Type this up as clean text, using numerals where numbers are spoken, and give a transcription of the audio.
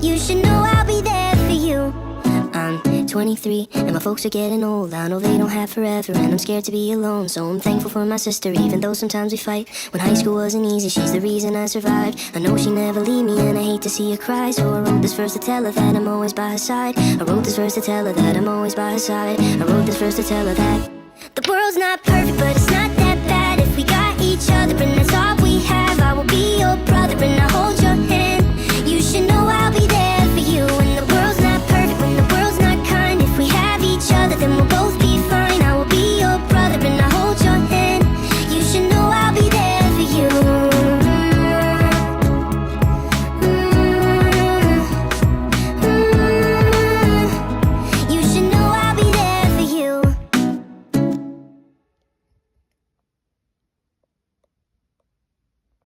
You should know I'll be there for you. I'm 23 and my folks are getting old. I know they don't have forever and I'm scared to be alone. So I'm thankful for my sister, even though sometimes we fight. When high school wasn't easy, she's the reason I survived. I know she never leave me and I hate to see her cry. So I wrote this verse to tell her that I'm always by her side. I wrote this verse to tell her that I'm always by her side. I wrote this verse to tell her that the world's not perfect, but it's not that bad if we got each other, and that's all we have. I will be your brother and I